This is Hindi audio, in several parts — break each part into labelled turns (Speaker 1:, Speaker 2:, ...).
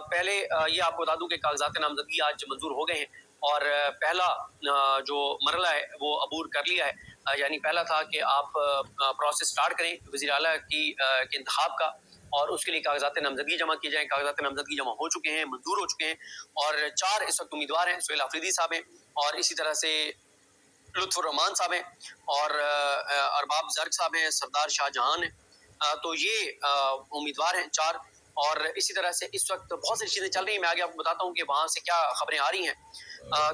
Speaker 1: पहले ये आपको बता दूं कि कागजात नामजदगी आज मंजूर हो गए हैं और पहला जो मरला है वो अबूर कर लिया है। यानी पहला था कि आप प्रोसेस स्टार्ट करें वज़ीर आला के इंतखाब का और उसके लिए कागजात नामजदगी जमा किए जाएँ। कागजात नामजदगी जमा हो चुके हैं, मंजूर हो चुके हैं और 4 इस वक्त उम्मीदवार हैं। सुहेल आफरीदी साहब हैं और इसी तरह से लुत्फुर रहमान साहब हैं और अरबाब जर्ग साहब हैं, सरदार शाहजहां हैं। तो ये उम्मीदवार हैं 4 और इसी तरह से इस वक्त बहुत सारी चीज़ें चल रही हैं। मैं आगे आपको बताता हूँ कि वहाँ से क्या खबरें आ रही हैं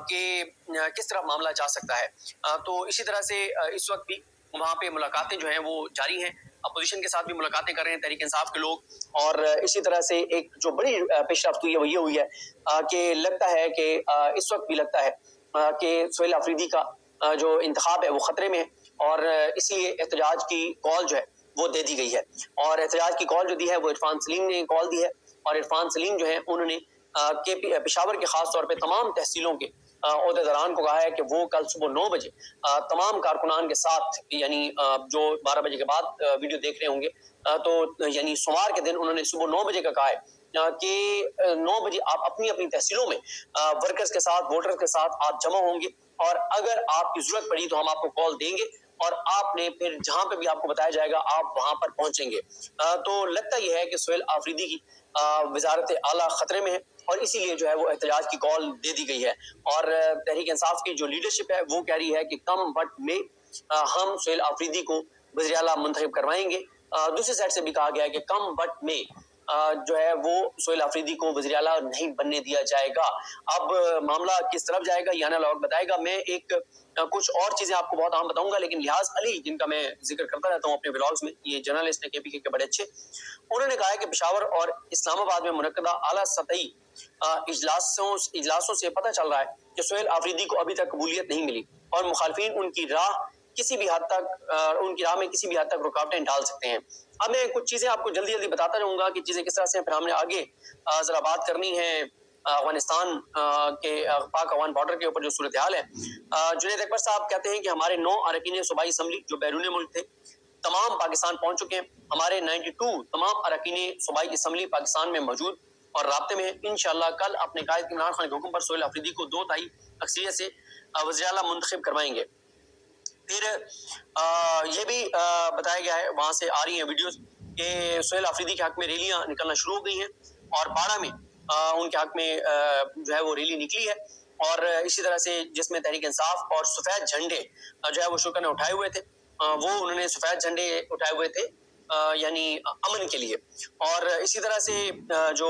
Speaker 1: कि किस तरह मामला जा सकता है। तो इसी तरह से इस वक्त भी वहाँ पे मुलाकातें जो हैं वो जारी हैं। अपोजिशन के साथ भी मुलाकातें कर रहे हैं तहरीक इंसाफ के लोग और इसी तरह से एक जो बड़ी पेशरफ्त हुई है वो ये हुई है कि लगता है कि इस वक्त भी लगता है कि सुहेल आफरीदी का जो इंतखाब है वो खतरे में है और इसलिए एहतजाज की कॉल जो है वो दे दी गई है और एहतजाज की कॉल जो दी है वो इरफान सलीम ने कॉल दी है और इरफान सलीम जो है उन्होंने पेशावर के खास तौर पे तमाम तहसीलों के ओहदेदारान को कहा है कि वो कल सुबह 9 बजे तमाम कारकुनान के साथ यानी जो 12 बजे के बाद वीडियो देख रहे होंगे तो यानी सोमवार के दिन उन्होंने सुबह 9 बजे का कहा है कि 9 बजे आप अपनी अपनी तहसीलों में वर्कर्स के साथ वोटर्स के साथ आप जमा होंगे और अगर आपकी जरूरत पड़ी तो हम आपको कॉल देंगे और आपने फिर जहां पे भी आपको बताया जाएगा आप वहां पर पहुंचेंगे। तो लगता यह है कि सुहेल आफरीदी की वजारत आला खतरे में है और इसीलिए जो है वो एहतजाज की कॉल दे दी गई है और तहरीक इंसाफ की जो लीडरशिप है वो कह रही है कि कम वक्त में हम सुहेल आफरीदी को वज़ीर आला मुंतखब करवाएंगे। दूसरी साइड से भी कहा गया है कि कम वक्त में जो है वो सुहेल आफरीदी को वज़ीर आला नहीं बनने दिया जाएगा। अब मामला किस तरफ जाएगा ये आने वाला वक्त बताएगा। मैं एक कुछ और चीजें आपको बहुत आम बताऊंगा लेकिन लिहाज अली जिनका मैं जिक्र करता रहता हूँ अपने व्लॉग्स में, ये जर्नलिस्ट हैं केपीके के बड़े अच्छे, उन्होंने कहा है कि पेशावर और इस्लामाबाद में मुनक्कदा आला सतही इजलासों से पता चल रहा है कि सुहेल आफरीदी को अभी तक कबूलियत नहीं मिली और मुखालफिन उनकी राह उनकी राह में किसी भी हद तक रुकावटें डाल सकते हैं। अब मैं कुछ चीजें आपको जल्दी जल्दी बताता रहूंगा कि चीजें किस तरह से फिर हमने आगे जरा बात करनी है अफगानिस्तान के पाक अफगान बॉर्डर के ऊपर जो सूरत हाल है। जुनैद अकबर साहब कहते हैं कि हमारे 9 अरकान सूबाई असम्बली जो बैरून मुल्क थे तमाम पाकिस्तान पहुंच चुके हैं। हमारे 92 तमाम अरकान सूबाई असम्बली पाकिस्तान में मौजूद और राब्ते में है। इंशाअल्लाह कल अपने कायद इमरान खान के हुक्म पर सुहेल आफरीदी को 2/3 अक्सरियत से वज़ीर आला मुंतखब करवाएंगे। फिर ये भी बताया गया है, वहां से आ रही है वीडियोस कि सुहेल आफरीदी के हक में रैलियां निकलना शुरू हो गई हैं और बाड़ा में उनके हक में जो है वो रैली निकली है और इसी तरह से जिसमें तहरीक इंसाफ और सफेद झंडे जो है वो शुक्र ने उठाए हुए थे, वो उन्होंने सफेद झंडे उठाए हुए थे यानी अमन के लिए और इसी तरह से जो